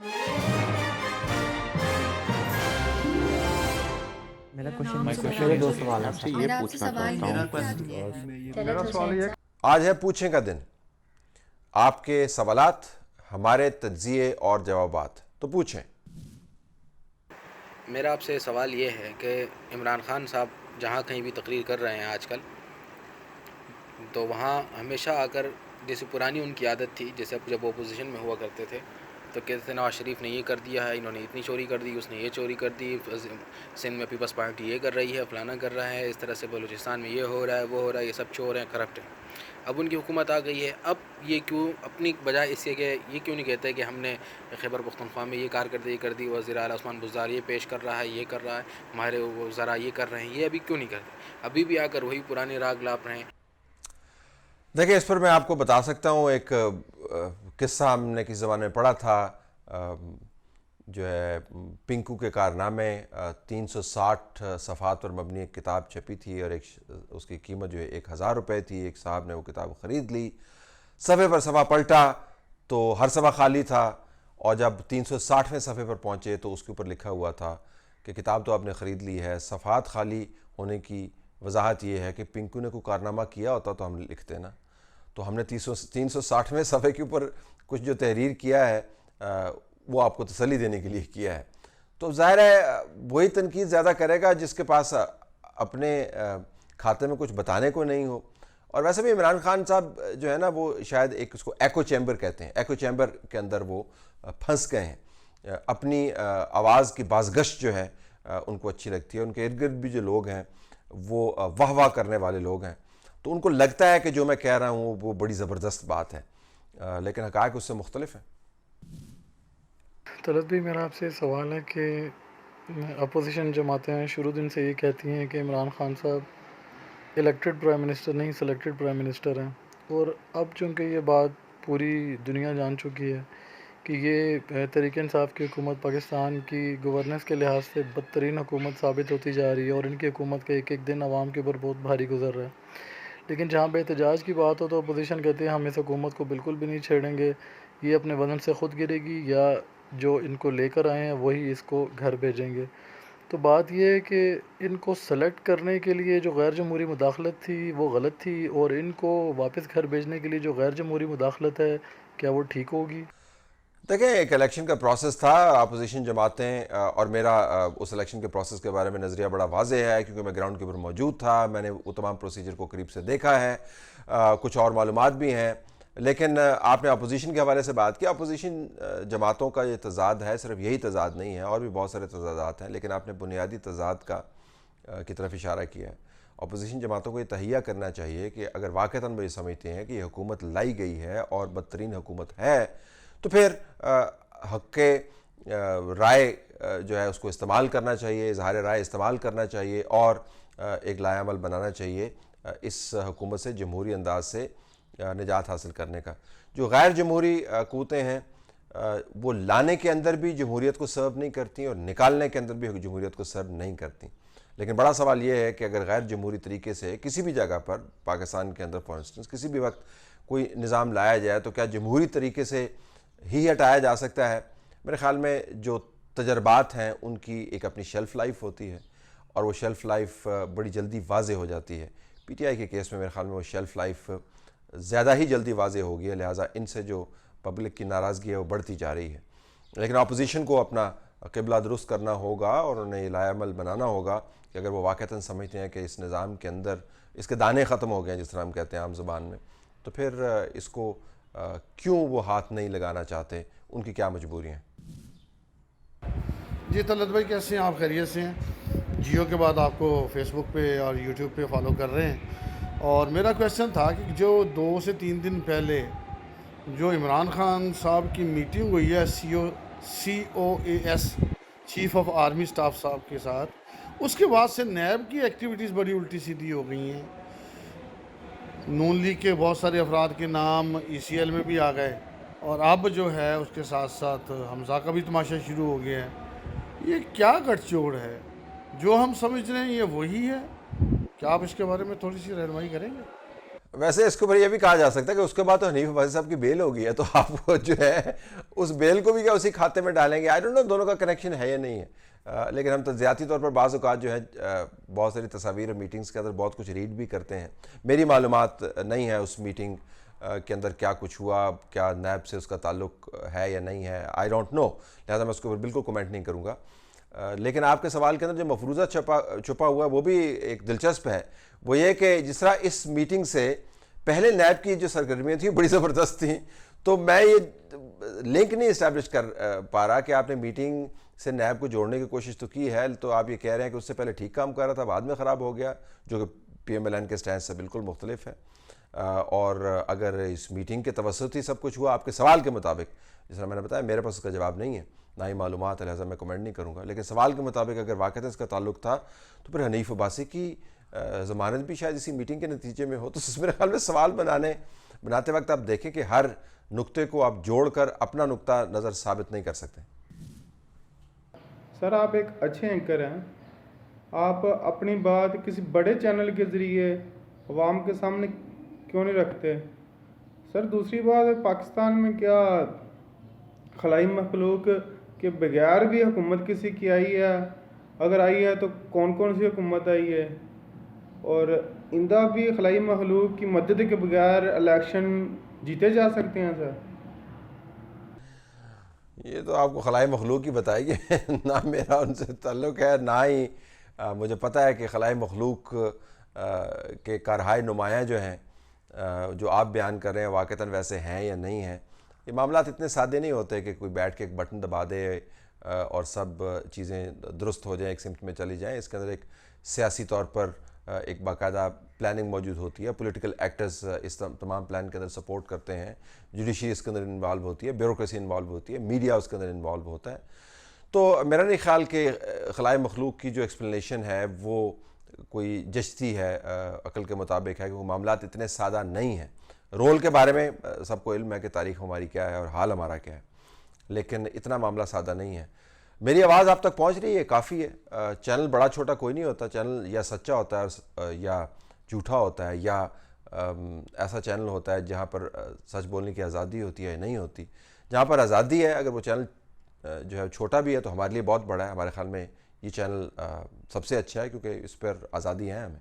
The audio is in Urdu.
میرا میرے دو کوشچن سوال ہیں آپ سے سر. یہ پوچھنا چاہتا ہوں. میرا سوال یہ آج ہے پوچھیں کا دن. آپ کے سوالات ہمارے تجزیے اور جوابات. تو پوچھیں. میرا آپ سے سوال یہ ہے کہ عمران خان صاحب جہاں کہیں بھی تقریر کر رہے ہیں آج کل، تو وہاں ہمیشہ آ کر، جیسے پرانی ان کی عادت تھی، جیسے جب اپوزیشن میں ہوا کرتے تھے تو کہتے تھے نواز شریف نے یہ کر دیا ہے، انہوں نے اتنی چوری کر دی، اس نے یہ چوری کر دی، سندھ میں پیپلز پارٹی یہ کر رہی ہے، فلانا کر رہا ہے، اس طرح سے بلوچستان میں یہ ہو رہا ہے، وہ ہو رہا ہے، یہ سب چور ہیں، کرپٹ ہیں. اب ان کی حکومت آ گئی ہے، اب یہ کیوں اپنی بجائے اس کے یہ کیوں نہیں کہتے کہ ہم نے خیبر پختونخوا میں یہ کارکردگی کر دی، وزیر اعلیٰ عثمان بزدار یہ پیش کر رہا ہے، یہ کر رہا ہے، ہمارے وزراء یہ کر رہے ہیں، یہ ابھی کیوں نہیں کرتے؟ ابھی بھی آ کر وہی پرانے راگ لاپ رہے ہیں. دیکھیں، اس پر میں آپ کو بتا سکتا ہوں ایک قصہ ہم نے کس زمانے میں پڑھا تھا، جو ہے پنکو کے کارنامے. 360 صفحات پر مبنی ایک کتاب چھپی تھی اور اس کی قیمت جو ہے 1000 روپے تھی. ایک صاحب نے وہ کتاب خرید لی، صفحے پر صفحہ پلٹا تو ہر صفحہ خالی تھا، اور جب 360ویں صفحے پر پہنچے تو اس کے اوپر لکھا ہوا تھا کہ کتاب تو آپ نے خرید لی ہے، صفحات خالی ہونے کی وضاحت یہ ہے کہ پنکو نے کوئی کارنامہ کیا ہوتا تو ہم لکھتے نا. تو ہم نے 360ویں صفحے کے اوپر کچھ جو تحریر کیا ہے وہ آپ کو تسلی دینے کے لیے کیا ہے. تو ظاہر ہے وہی تنقید زیادہ کرے گا جس کے پاس اپنے کھاتے میں کچھ بتانے کو نہیں ہو. اور ویسے بھی عمران خان صاحب جو ہے نا، وہ شاید ایک اس کو ایکو چیمبر کہتے ہیں، ایکو چیمبر کے اندر وہ پھنس گئے ہیں. اپنی آواز کی بازگشت جو ہے ان کو اچھی لگتی ہے. ان کے ارد گرد بھی جو لوگ ہیں وہ واہ واہ کرنے والے لوگ ہیں، تو ان کو لگتا ہے کہ جو میں کہہ رہا ہوں وہ بڑی زبردست بات ہے، لیکن حقائق اس سے مختلف ہیں. طلعت بھائی، میرا آپ سے سوال ہے کہ اپوزیشن جماعتیں شروع دن سے یہ کہتی ہیں کہ عمران خان صاحب الیکٹڈ پرائم منسٹر نہیں، سلیکٹڈ پرائم منسٹر ہیں، اور اب چونکہ یہ بات پوری دنیا جان چکی ہے کہ یہ تحریک انصاف کی حکومت پاکستان کی گورننس کے لحاظ سے بدترین حکومت ثابت ہوتی جا رہی ہے، اور ان کی حکومت کا ایک ایک دن عوام کے اوپر بہت بھاری گزر رہا ہے. لیکن جہاں پہ احتجاج کی بات ہو تو اپوزیشن کہتے ہیں ہم اس حکومت کو بالکل بھی نہیں چھیڑیں گے، یہ اپنے وزن سے خود گرے گی، یا جو ان کو لے کر آئے ہیں وہی اس کو گھر بھیجیں گے. تو بات یہ ہے کہ ان کو سلیکٹ کرنے کے لیے جو غیر جمہوری مداخلت تھی وہ غلط تھی، اور ان کو واپس گھر بھیجنے کے لیے جو غیر جمہوری مداخلت ہے کیا وہ ٹھیک ہوگی؟ دیکھیں، ایک الیکشن کا پروسیس تھا. اپوزیشن جماعتیں اور میرا اس الیکشن کے پروسیس کے بارے میں نظریہ بڑا واضح ہے، کیونکہ میں گراؤنڈ کے اوپر موجود تھا، میں نے وہ تمام پروسیجر کو قریب سے دیکھا ہے. کچھ اور معلومات بھی ہیں. لیکن آپ نے اپوزیشن کے حوالے سے بات کی. اپوزیشن جماعتوں کا یہ تضاد ہے، صرف یہی تضاد نہیں ہے، اور بھی بہت سارے تضادات ہیں، لیکن آپ نے بنیادی تضاد کی طرف اشارہ کیا ہے. اپوزیشن جماعتوں کو یہ تہیہ کرنا چاہیے کہ اگر واقعتاً وہ یہ سمجھتے ہیں کہ یہ حکومت لائی گئی ہے اور بدترین حکومت ہے، تو پھر حق رائے جو ہے اس کو استعمال کرنا چاہیے، اظہار رائے استعمال کرنا چاہیے، اور ایک لائحہ عمل بنانا چاہیے اس حکومت سے جمہوری انداز سے نجات حاصل کرنے کا. جو غیر جمہوری قوتیں ہیں وہ لانے کے اندر بھی جمہوریت کو سرو نہیں کرتی اور نکالنے کے اندر بھی جمہوریت کو سرو نہیں کرتی. لیکن بڑا سوال یہ ہے کہ اگر غیر جمہوری طریقے سے کسی بھی جگہ پر پاکستان کے اندر فار انسٹنس کسی بھی وقت کوئی نظام لایا جائے تو کیا جمہوری طریقے سے ہی ہٹایا جا سکتا ہے؟ میرے خیال میں جو تجربات ہیں ان کی ایک اپنی شیلف لائف ہوتی ہے، اور وہ شیلف لائف بڑی جلدی واضح ہو جاتی ہے. پی ٹی آئی کے کیس میں میرے خیال میں وہ شیلف لائف زیادہ ہی جلدی واضح ہو گئی ہے، لہٰذا ان سے جو پبلک کی ناراضگی ہے وہ بڑھتی جا رہی ہے. لیکن اپوزیشن کو اپنا قبلہ درست کرنا ہوگا اور انہیں یہ لائحہ عمل بنانا ہوگا کہ اگر وہ واقعتاً سمجھتے ہیں کہ اس نظام کے اندر اس کے دانے ختم ہو گئے ہیں، جس طرح ہم کہتے ہیں عام زبان میں، تو پھر اس کو کیوں وہ ہاتھ نہیں لگانا چاہتے، ان کی کیا مجبوری ہیں؟ جی طلعت بھائی، کیسے ہیں آپ؟ خیریت سے ہیں؟ جیو کے بعد آپ کو فیس بک پہ اور یوٹیوب پہ فالو کر رہے ہیں، اور میرا کویشچن تھا کہ جو 2 سے 3 دن پہلے جو عمران خان صاحب کی میٹنگ ہوئی ہے COAS chief of army staff صاحب کے ساتھ، اس کے بعد سے نیب کی ایکٹیویٹیز بڑی الٹی سیدھی ہو گئی ہیں. نون لیگ کے بہت سارے افراد کے نام ECL میں بھی آ گئے، اور اب جو ہے اس کے ساتھ ساتھ حمزہ کا بھی تماشا شروع ہو گیا ہے. یہ کیا گٹھ جوڑ ہے؟ جو ہم سمجھ رہے ہیں یہ وہی ہے؟ کیا آپ اس کے بارے میں تھوڑی سی رہنمائی کریں گے؟ ویسے اس کے اوپر یہ بھی کہا جا سکتا ہے کہ اس کے بعد تو حنیف عباسی صاحب کی بیل ہو گئی ہے، تو آپ کو جو ہے اس بیل کو بھی کیا اسی کھاتے میں ڈالیں گے؟ آئی ڈونٹ نو دونوں کا کنیکشن ہے یا نہیں ہے، لیکن ہم تو ذاتی طور پر بعض اوقات جو ہے بہت ساری تصاویر اور میٹنگز کے اندر بہت کچھ ریڈ بھی کرتے ہیں. میری معلومات نہیں ہے اس میٹنگ کے اندر کیا کچھ ہوا، کیا نیب سے اس کا تعلق ہے یا نہیں ہے، آئی ڈونٹ نو، لہٰذا میں اس کے اوپر بالکل کومنٹ نہیں کروں گا. لیکن آپ کے سوال کے اندر جو مفروضہ چھپا ہوا ہے وہ بھی ایک دلچسپ ہے. وہ یہ کہ جس طرح اس میٹنگ سے پہلے نیب کی جو سرگرمیاں تھیں بڑی زبردست تھیں، تو میں یہ لنک نہیں اسٹیبلش کر پا رہا کہ آپ نے میٹنگ سے نیب کو جوڑنے کی کوشش تو کی ہے، تو آپ یہ کہہ رہے ہیں کہ اس سے پہلے ٹھیک کام کر رہا تھا، بعد میں خراب ہو گیا، جو کہ پی ایم ایل این کے سٹینڈ سے بالکل مختلف ہے. اور اگر اس میٹنگ کے توسط ہی سب کچھ ہوا آپ کے سوال کے مطابق، جس طرح میں نے بتایا میرے پاس اس کا جواب نہیں ہے، نہ ہی معلومات ہے، لہٰذا میں کمنٹ نہیں کروں گا، لیکن سوال کے مطابق اگر واقعتاً اس کا تعلق تھا تو پھر حنیف عباسی کی ضمانت بھی شاید اسی میٹنگ کے نتیجے میں ہو. تو میرے خیال میں سوال بناتے وقت آپ دیکھیں کہ ہر نقطے کو آپ جوڑ کر اپنا نقطہ نظر ثابت نہیں کر سکتے. سر آپ ایک اچھے اینکر ہیں، آپ اپنی بات کسی بڑے چینل کے ذریعے عوام کے سامنے کیوں نہیں رکھتے؟ سر دوسری بات، پاکستان میں کیا خلائی مخلوق کے بغیر بھی حکومت کسی کی آئی ہے؟ اگر آئی ہے تو کون کون سی حکومت آئی ہے؟ اور آئندہ بھی خلائی مخلوق کی مدد کے بغیر الیکشن جیتے جا سکتے ہیں سر؟ یہ تو آپ کو خلائی مخلوق ہی بتائے گی، نہ میرا ان سے تعلق ہے، نہ ہی مجھے پتہ ہے کہ خلائی مخلوق کے کارہائے نمایاں جو ہیں جو آپ بیان کر رہے ہیں واقعتاً ویسے ہیں یا نہیں ہیں. یہ معاملات اتنے سادے نہیں ہوتے کہ کوئی بیٹھ کے ایک بٹن دبا دے اور سب چیزیں درست ہو جائیں، ایک سمت میں چلی جائیں. اس کے اندر ایک سیاسی طور پر ایک باقاعدہ پلاننگ موجود ہوتی ہے، پولیٹیکل ایکٹرز اس تمام پلان کے اندر سپورٹ کرتے ہیں، جوڈیشری اس کے اندر انوالو ہوتی ہے، بیوروکریسی انوالو ہوتی ہے، میڈیا اس کے اندر انوالو ہوتا ہے. تو میرا نہیں خیال کہ خلائی مخلوق کی جو ایکسپلینیشن ہے وہ کوئی جچتی ہے، عقل کے مطابق ہے، کیونکہ معاملات اتنے سادہ نہیں ہیں. رول کے بارے میں سب کو علم ہے کہ تاریخ ہماری کیا ہے اور حال ہمارا کیا ہے، لیکن اتنا معاملہ سادہ نہیں ہے. میری آواز آپ تک پہنچ رہی ہے، کافی ہے. چینل بڑا چھوٹا کوئی نہیں ہوتا، چینل یا سچا ہوتا ہے یا جھوٹا ہوتا ہے، یا ایسا چینل ہوتا ہے جہاں پر سچ بولنے کی آزادی ہوتی ہے یا نہیں ہوتی. جہاں پر آزادی ہے، اگر وہ چینل جو ہے چھوٹا بھی ہے تو ہمارے لیے بہت بڑا ہے. ہمارے خیال میں یہ چینل سب سے اچھا ہے کیونکہ اس پر آزادی ہے ہمیں.